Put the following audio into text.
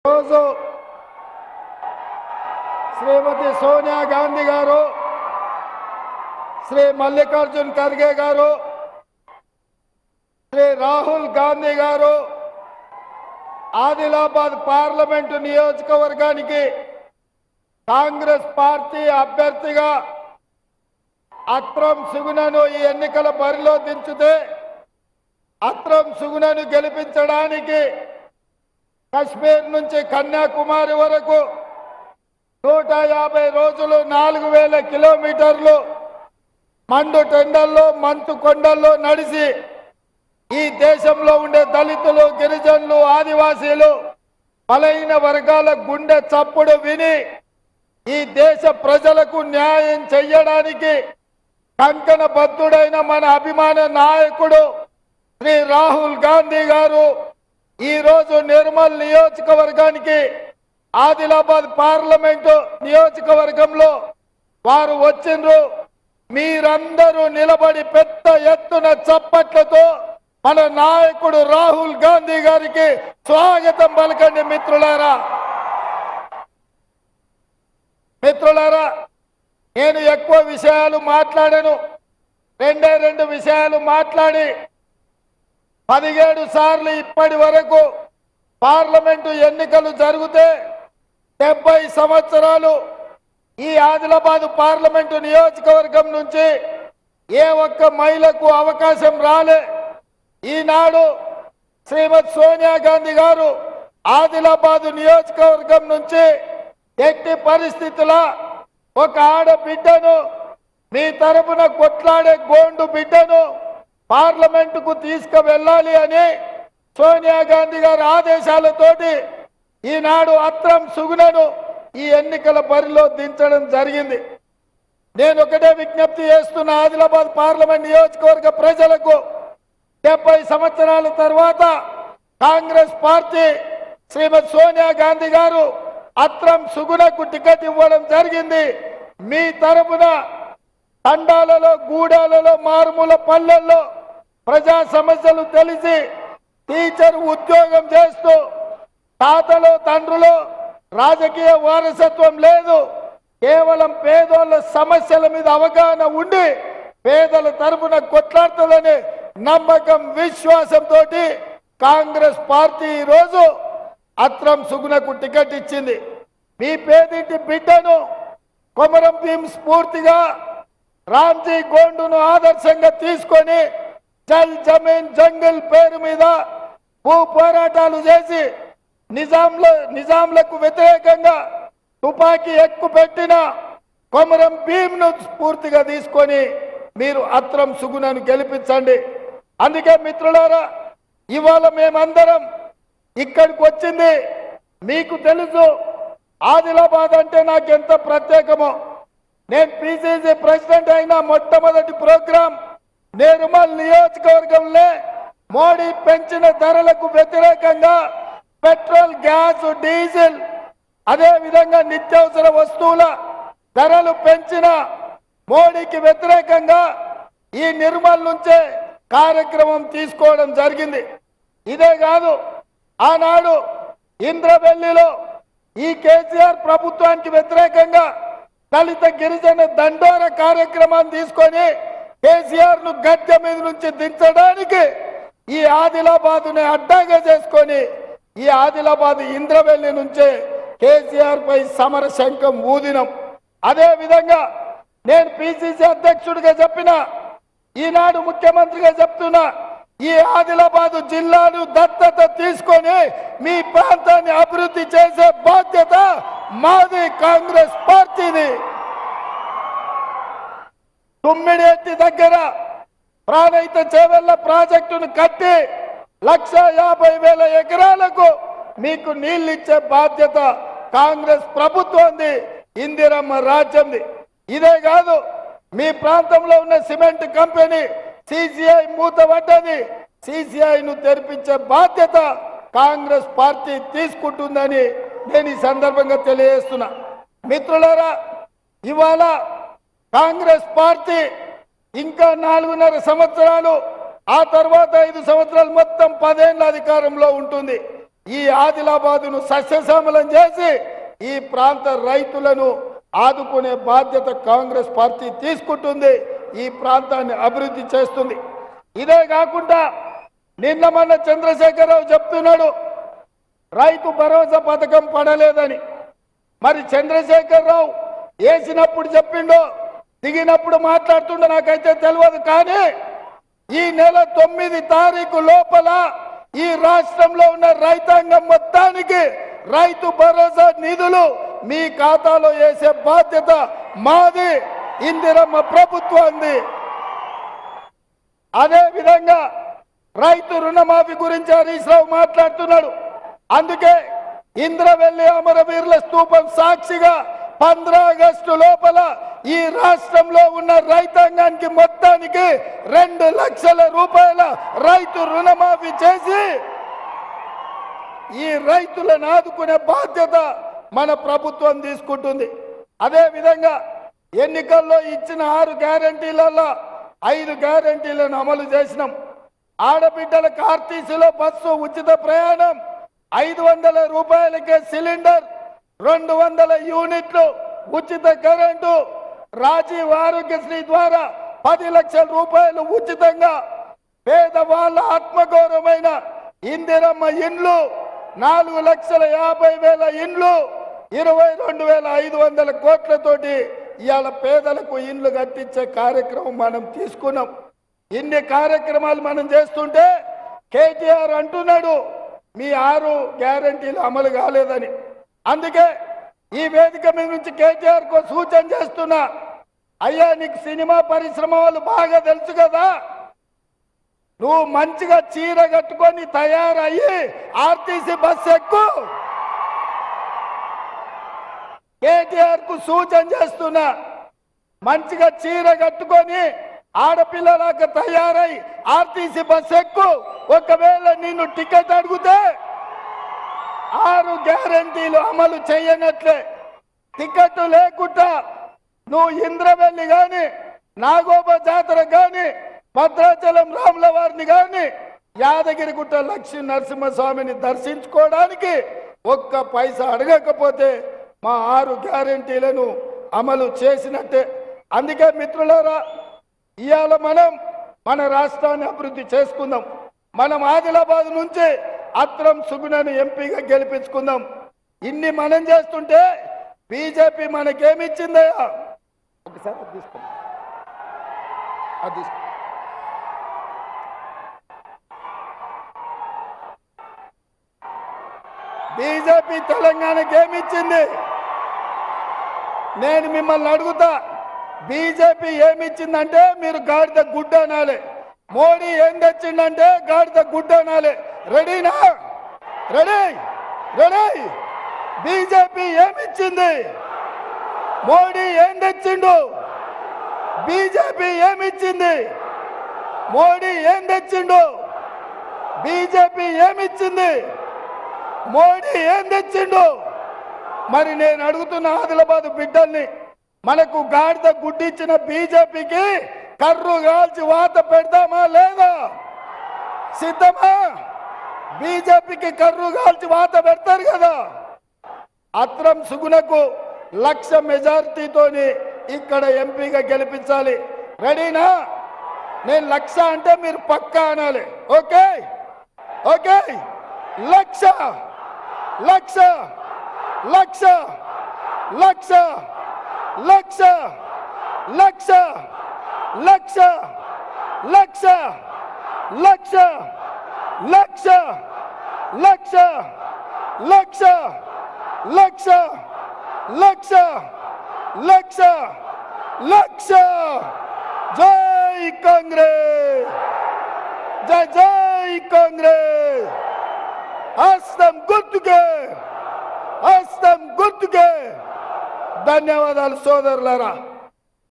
రోజు శ్రీమతి సోనియా గాంధీ గారు, శ్రీ మల్లికార్జున్ ఖర్గే గారు, శ్రీ రాహుల్ గాంధీ గారు ఆదిలాబాద్ పార్లమెంటు నియోజకవర్గానికి కాంగ్రెస్ పార్టీ అభ్యర్థిగా అత్రం సుగుణను ఈ ఎన్నికల బరిలో దించితే అత్రం సుగుణను గెలిపించడానికి కశ్మీర్ నుంచి కన్యాకుమారి వరకు 150 రోజులు 4000 కిలోమీటర్లు మండు టెండల్లో మంచు కొండల్లో నడిచి ఈ దేశంలో ఉండే దళితులు, గిరిజనులు, ఆదివాసీలు, బలహీన వర్గాల గుండె చప్పుడు విని ఈ దేశ ప్రజలకు న్యాయం చేయడానికి కంకణబద్ధుడైన మన అభిమాన నాయకుడు శ్రీ రాహుల్ గాంధీ గారు ఈ రోజు నిర్మల్ నియోజకవర్గానికి ఆదిలాబాద్ పార్లమెంటు నియోజకవర్గంలో వారు వచ్చిండ్రు. మీరందరూ నిలబడి పెద్ద ఎత్తున చప్పట్లతో మన నాయకుడు రాహుల్ గాంధీ గారికి స్వాగతం పలకండి. మిత్రులారా, నేను ఎక్కువ విషయాలు మాట్లాడాను. రెండు విషయాలు మాట్లాడి 17 సార్లు ఇప్పటి వరకు పార్లమెంటు ఎన్నికలు జరిగితే 70 సంవత్సరాలు ఈ ఆదిలాబాద్ పార్లమెంటు నియోజకవర్గం నుంచి ఏ ఒక్క మహిళకు అవకాశం రాలే. ఈనాడు శ్రీమతి సోనియా గాంధీ గారు ఆదిలాబాద్ నియోజకవర్గం నుంచి ఎట్టి పరిస్థితుల ఒక ఆడబిడ్డను, మీ తరపున కొట్లాడే గోండు బిడ్డను పార్లమెంటుకు తీసుకువెళ్ళాలి అని సోనియా గాంధీ గారి ఆదేశాలతోటి ఈనాడు అత్రం సుగుణను ఈ ఎన్నికల బరిలో దించడం జరిగింది. నేను ఒకటే విజ్ఞప్తి చేస్తున్న ఆదిలాబాద్ పార్లమెంట్ నియోజకవర్గ ప్రజలకు, 70 సంవత్సరాల తర్వాత కాంగ్రెస్ పార్టీ శ్రీమతి సోనియా గాంధీ గారు అత్రం సుగుణకు టికెట్ ఇవ్వడం జరిగింది. మీ తరపున తండాలలో, గూడాలలో, మారుమూల పల్లెల్లో ప్రజా సమస్యలు తెలిసి టీచర్ ఉద్యోగం చేస్తూ తాతలు, తండ్రులు రాజకీయ వారసత్వం లేదు, కేవలం పేదోళ్ళ సమస్యల మీద అవగాహన ఉండి పేదల తరపున కొట్లాడుతుందని నమ్మకం, విశ్వాసంతో కాంగ్రెస్ పార్టీ ఈరోజు అత్రం సుగుణకు టికెట్ ఇచ్చింది. మీ పేదింటి బిడ్డను కొమరం భీం స్ఫూర్తిగా రామ్జీ గోండును ఆదర్శంగా తీసుకొని జల్ జమీన్ జంగిల్ పేరు మీద భూ పోరాటాలు చేసి నిజాంలకు వ్యతిరేకంగా తుపాకీ ఎక్కుపెట్టిన కొమరం భీంను స్ఫూర్తిగా తీసుకొని మీరు అత్రం సుగుణను గెలిపించండి. అందుకే మిత్రులారా, ఇవాళ మేమందరం ఇక్కడికి వచ్చింది. మీకు తెలుసు ఆదిలాబాద్ అంటే నాకు ఎంత ప్రత్యేకమో. నేను పిసిసి ప్రెసిడెంట్ అయిన మొట్టమొదటి ప్రోగ్రాం నిర్మల్ నియోజకవర్గంలో మోడీ పెంచిన ధరలకు వ్యతిరేకంగా పెట్రోల్, గ్యాస్, డీజిల్, అదే విధంగా నిత్యావసర వస్తువుల ధరలు పెంచిన మోడీకి వ్యతిరేకంగా ఈ నిర్మల్ నుంచే కార్యక్రమం తీసుకోవడం జరిగింది. ఇదే కాదు, ఆనాడు ఇంద్రవెల్లిలో ఈ కేసీఆర్ ప్రభుత్వానికి వ్యతిరేకంగా దళిత గిరిజన దండోర కార్యక్రమాన్ని తీసుకొని కేసీఆర్ ను గద్దె మీద నుంచి దించడానికి ఈ ఆదిలాబాద్ని అడ్డాగా చేసుకొని ఈ ఆదిలాబాద్ ఇంద్రవెల్లి నుంచే కేసీఆర్ పై సమర శంఖం ఊదినం. అదే విధంగా నేను పిసిసి అధ్యక్షుడిగా చెప్పిన, ఈనాడు ముఖ్యమంత్రిగా చెప్తున్నా, ఈ ఆదిలాబాద్ జిల్లాను దత్తత తీసుకొని మీ ప్రాంతాన్ని అభివృద్ధి చేసే బాధ్యత మాది, కాంగ్రెస్ పార్టీది. తుమ్మిడిఎట్టి దగ్గర ప్రాణహిత చేవెళ్ల ప్రాజెక్టును కట్టి 1,50,000 ఎకరాలకు మీకు నీళ్లు ఇచ్చే బాధ్యత కాంగ్రెస్ ప్రభుత్వంది, ఇందిరమ్మ రాజ్యంది. ఇదే కాదు, మీ ప్రాంతంలో ఉన్న సిమెంట్ కంపెనీ సిసిఐ మూతపడ్డది, సిసిఐను తెరిపించే బాధ్యత కాంగ్రెస్ పార్టీ తీసుకుంటుందని నేను ఈ సందర్భంగా తెలియజేస్తున్నా. మిత్రులారా, ఇవాళ కాంగ్రెస్ పార్టీ ఇంకా 4.5 సంవత్సరాలు, ఆ తర్వాత 5 సంవత్సరాలు, మొత్తం 10 ఏళ్ల అధికారంలో ఉంటుంది. ఈ ఆదిలాబాదును సస్యశ్యామలం చేసి ఈ ప్రాంత రైతులను ఆదుకునే బాధ్యత కాంగ్రెస్ పార్టీ తీసుకుంటుంది. ఈ ప్రాంతాన్ని అభివృద్ధి చేస్తుంది. ఇదే కాకుండా నిన్న మొన్న చంద్రశేఖరరావు చెప్తున్నాడు రైతు భరోసా పథకం పడలేదని. మరి చంద్రశేఖరరావు వేసినప్పుడు చెప్పిండో దిగినప్పుడు మాట్లాడుతుండో నాకైతే తెలియదు. కానీ ఈ నెల 9 తారీఖు లోపల ఈ రాష్ట్రంలో ఉన్న రైతాంగం మొత్తానికి రైతు భరోసా నిధులు మీ ఖాతాలో వేసే బాధ్యత మాది, ఇందిరమ్మ ప్రభుత్వాన్ని. అదే విధంగా రైతు రుణమాఫీ గురించి హరీష్ రావు మాట్లాడుతున్నాడు. అందుకే ఇంద్రవెల్లి అమరవీరుల స్తూపం సాక్షిగా 15 ఆగస్టు లోపల ఈ రాష్ట్రంలో ఉన్న రైతాంగానికి మొత్తానికి 2 లక్షల రూపాయల రైతు రుణమాఫీ చేసి ఈ రైతులను ఆదుకునే బాధ్యత మన ప్రభుత్వం తీసుకుంటుంది. అదే విధంగా ఎన్నికల్లో ఇచ్చిన 6 గ్యారంటీలలో 5 గ్యారంటీలను అమలు చేసినాం. ఆడబిడ్డలకు ఆర్టీసీలో బస్సు ఉచిత ప్రయాణం, 500 రూపాయలకే సిలిండర్, 200 యూనిట్లు ఉచిత కరెంటు, రాజీవ్ ఆరోగ్యశ్రీ ద్వారా 10 లక్షల రూపాయలు ఉచితంగా, పేదవాళ్ళ ఆత్మగౌరవమైన ఇందిరమ్మ ఇండ్లు 4,50,000 ఇండ్లు, 22,500 కోట్లతోటి ఇవాళ పేదలకు ఇండ్లు కట్టించే కార్యక్రమం మనం తీసుకున్నాం. ఇన్ని కార్యక్రమాలు మనం చేస్తుంటే కేటీఆర్ అంటున్నాడు మీ 6 గ్యారంటీలు అమలు కాలేదని. అందుకే ఈ వేదిక మీద నుంచి కేటీఆర్ కు సూచన చేస్తున్నా, అయ్యా నీకు సినిమా పరిశ్రమ వాళ్ళు బాగా తెలుసు కదా, నువ్వు మంచిగా చీర కట్టుకొని తయారయ్యి ఆర్టీసీ బస్సు ఎక్కు. కేటీఆర్ కు సూచన చేస్తున్నా, మంచిగా చీర కట్టుకొని ఆడపిల్లలాగా తయారై ఆర్టీసీ బస్సు ఎక్కు. ఒకవేళ నిన్ను టికెట్ అడిగితే 6 గ్యారంటీలు అమలు చేయనట్లే. టికెట్ లేకుండా నువ్వు ఇంద్రవెల్లి గాని, నాగోబ జాతర గాని, భద్రాచలం రాముల వారిని గాని, యాదగిరిగుట్ట లక్ష్మీ నరసింహస్వామిని దర్శించుకోవడానికి 1 పైసా అడగకపోతే మా 6 గ్యారంటీలను అమలు చేసినట్టే. అందుకే మిత్రులారా, ఇవాళ మనం మన రాష్ట్రాన్ని అభివృద్ధి చేసుకుందాం. మనం ఆదిలాబాద్ నుంచి అత్రం సుగుణను ఎంపీగా గెలిపించుకుందాం. ఇన్ని మనం చేస్తుంటే బీజేపీ మనకేమిచ్చిందయ్యా? ఒకసారి తీసుకోండి, అది బీజేపీ తెలంగాణకి ఏమిచ్చింది? నేను మిమ్మల్ని అడుగుతా, బీజేపీ ఏమిచ్చిందంటే మీరు గాడిద గుడ్డ అనాలి. మోడీ ఏం తెచ్చిందంటే గాడిద గుడ్డ అనాలి. రెడీనా? Ready ready. బీజేపీ ఏమిచ్చింది? మోడీ ఏం తెచ్చిండు? బీజేపీ ఏమిచ్చింది? మోడీ ఏం తెచ్చిండు? బీజేపీ ఏమిచ్చింది? మోడీ ఏం తెచ్చిండు? మరి నేను అడుగుతున్న ఆదిలాబాద్ బిడ్డల్ని, మనకు గాడిద గుడ్డిచ్చిన బీజేపీకి కర్రు కాల్చి వాత పెడదామా లేదా? సిద్ధమా? బీజేపీకి కర్రు కాల్చి వాత పెడతారు కదా. అత్రం సుగుణకు 1,00,000 మెజారిటీతోని ఇక్కడ ఎంపీగా గెలిపించాలి. రెడీనా? నేను 1,00,000 అంటే మీరు పక్కా అనాలి. Okay okay. 1,00,000 1,00,000 1,00,000 1,00,000 1,00,000 1,00,000 1,00,000 1,00,000 1,00,000 1,00,000 1,00,000 1,00,000 1,00,000 1,00,000 1,00,000 జై కాంగ్రెస్, జై జై కాంగ్రెస్. హస్తం గుర్తుకే, హస్తం గుర్తుకే. ధన్యవాదాలు సోదరులారా.